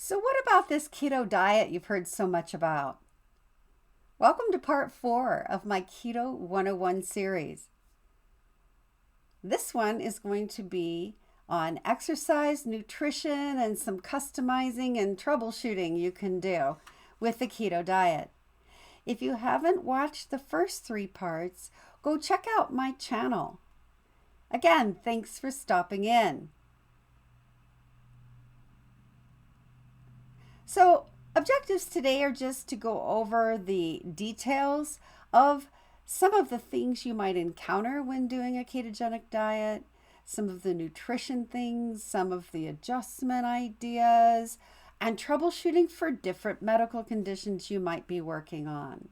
So, what about this keto diet you've heard so much about? Welcome to part 4 of my Keto 101 series. This one is going to be on exercise, nutrition, and some customizing and troubleshooting you can do with the keto diet. If you haven't watched the first 3 parts, go check out my channel. Again, thanks for stopping in. So, objectives today are just to go over the details of some of the things you might encounter when doing a ketogenic diet, some of the nutrition things, some of the adjustment ideas, and troubleshooting for different medical conditions you might be working on.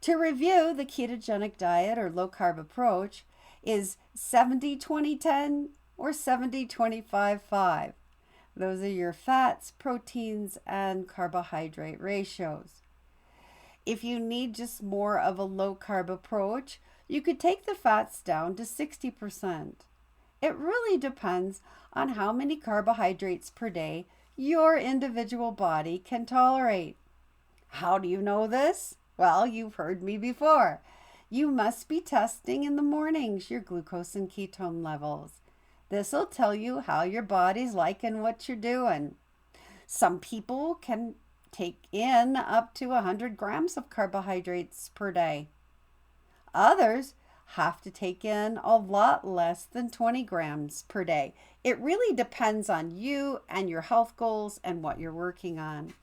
To review, the ketogenic diet or low carb approach is 70-20-10 or 70-25-5. Those are your fats, proteins, and carbohydrate ratios. If you need just more of a low carb approach, you could take the fats down to 60%. It really depends on how many carbohydrates per day your individual body can tolerate. How do you know this? Well, you've heard me before. You must be testing in the mornings your glucose and ketone levels. This will tell you how your body's liking what you're doing. Some people can take in up to 100 grams of carbohydrates per day. Others have to take in a lot less than 20 grams per day. It really depends on you and your health goals and what you're working on.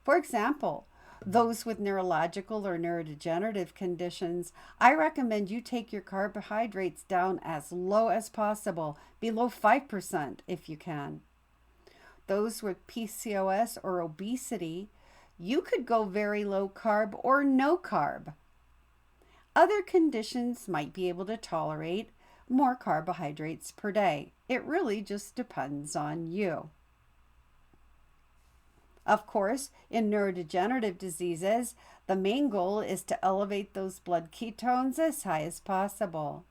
For example, those with neurological or neurodegenerative conditions, I recommend you take your carbohydrates down as low as possible, below 5% if you can. Those with PCOS or obesity, you could go very low carb or no carb. Other conditions might be able to tolerate more carbohydrates per day. It really just depends on you. Of course, in neurodegenerative diseases, the main goal is to elevate those blood ketones as high as possible.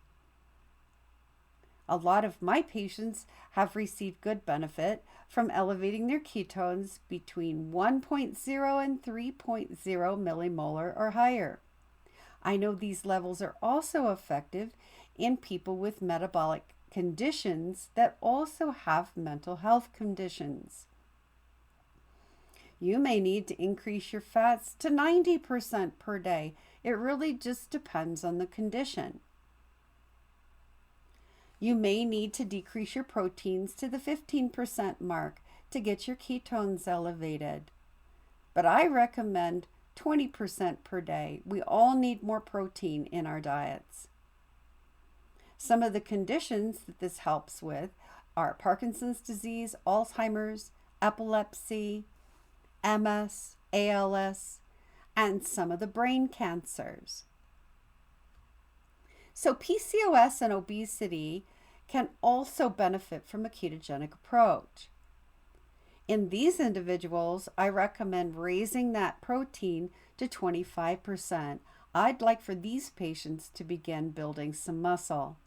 A lot of my patients have received good benefit from elevating their ketones between 1.0 and 3.0 millimolar or higher. I know these levels are also effective in people with metabolic conditions that also have mental health conditions. You may need to increase your fats to 90% per day. It really just depends on the condition. You may need to decrease your proteins to the 15% mark to get your ketones elevated. But I recommend 20% per day. We all need more protein in our diets. Some of the conditions that this helps with are Parkinson's disease, Alzheimer's, epilepsy, MS, ALS, and some of the brain cancers. So PCOS and obesity can also benefit from a ketogenic approach. In these individuals, I recommend raising that protein to 25%. I'd like for these patients to begin building some muscle.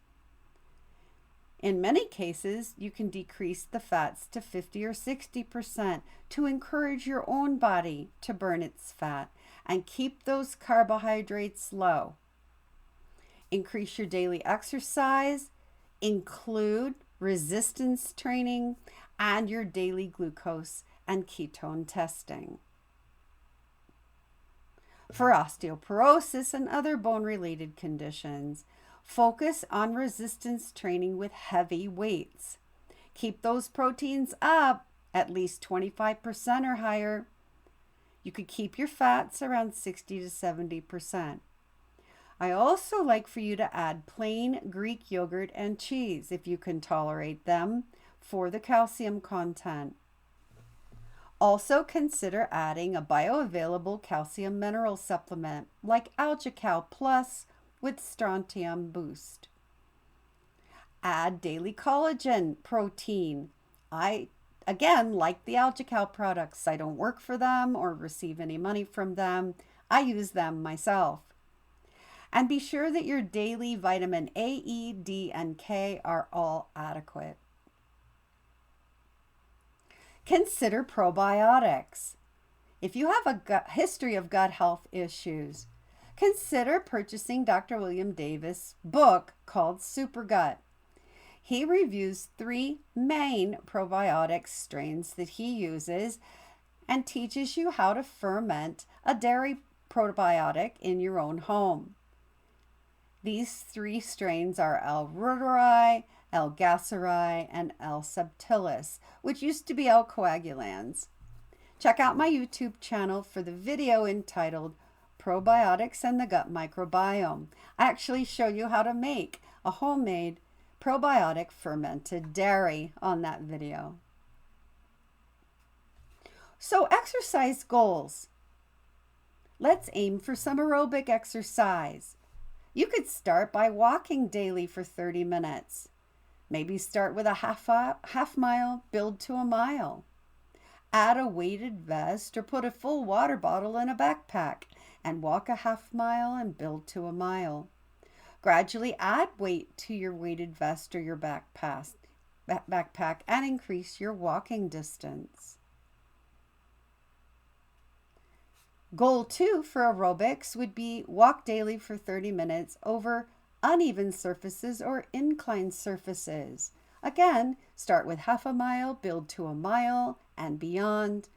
In many cases, you can decrease the fats to 50 or 60% to encourage your own body to burn its fat and keep those carbohydrates low. Increase your daily exercise, include resistance training, and your daily glucose and ketone testing. For osteoporosis and other bone-related conditions, focus on resistance training with heavy weights. Keep those proteins up at least 25% or higher. You could keep your fats around 60 to 70%. I also like for you to add plain Greek yogurt and cheese if you can tolerate them for the calcium content. Also consider adding a bioavailable calcium mineral supplement like AlgaCal Plus with Strontium Boost. Add daily collagen protein. I, again, like the AlgaCal products. I don't work for them or receive any money from them. I use them myself. And be sure that your daily vitamin A, E, D, and K are all adequate. Consider probiotics. If you have a history of gut health issues, consider purchasing Dr. William Davis' book called Super Gut. He reviews 3 main probiotic strains that he uses and teaches you how to ferment a dairy probiotic in your own home. These 3 strains are L. reuteri, L. gasseri, and L. subtilis, which used to be L. coagulans. Check out my YouTube channel for the video entitled Probiotics and the Gut Microbiome. I actually show you how to make a homemade probiotic fermented dairy on that video. So exercise goals. Let's aim for some aerobic exercise. You could start by walking daily for 30 minutes. Maybe start with a half mile, build to a mile. Add a weighted vest or put a full water bottle in a backpack and walk a half mile and build to a mile. Gradually add weight to your weighted vest or your backpack and increase your walking distance. Goal 2 for aerobics would be walk daily for 30 minutes over uneven surfaces or inclined surfaces. Again, start with half a mile, build to a mile and beyond,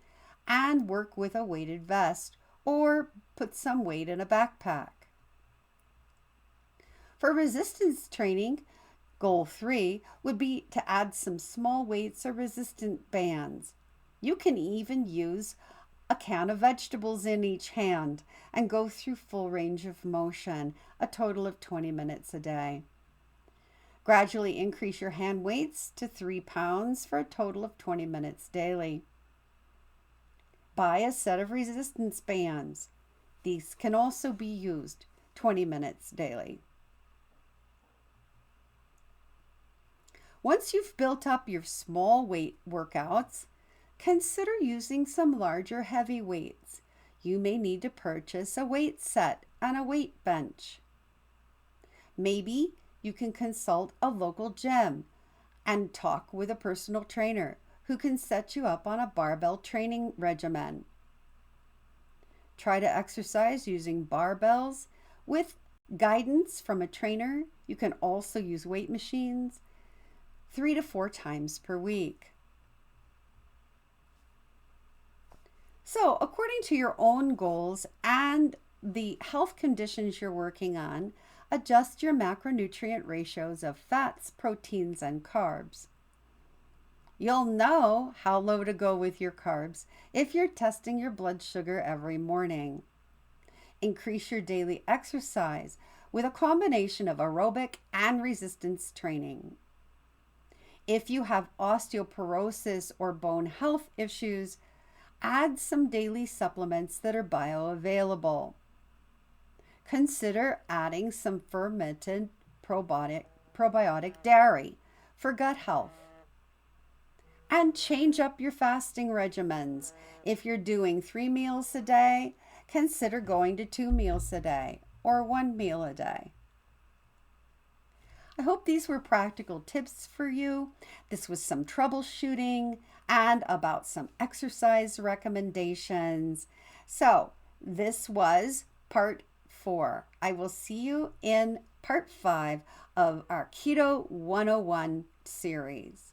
and work with a weighted vest or put some weight in a backpack. For resistance training, goal 3 would be to add some small weights or resistant bands. You can even use a can of vegetables in each hand and go through full range of motion, a total of 20 minutes a day. Gradually increase your hand weights to 3 pounds for a total of 20 minutes daily. Buy a set of resistance bands. These can also be used 20 minutes daily. Once you've built up your small weight workouts, consider using some larger heavy weights. You may need to purchase a weight set and a weight bench. Maybe you can consult a local gym and talk with a personal trainer who can set you up on a barbell training regimen. Try to exercise using barbells with guidance from a trainer. You can also use weight machines 3 to 4 times per week. So, according to your own goals and the health conditions you're working on, adjust your macronutrient ratios of fats, proteins, and carbs. You'll know how low to go with your carbs if you're testing your blood sugar every morning. Increase your daily exercise with a combination of aerobic and resistance training. If you have osteoporosis or bone health issues, add some daily supplements that are bioavailable. Consider adding some fermented probiotic dairy for gut health. And change up your fasting regimens. If you're doing 3 meals a day, consider going to 2 meals a day or 1 meal a day. I hope these were practical tips for you. This was some troubleshooting and about some exercise recommendations. So this was part 4. I will see you in part 5 of our Keto 101 series.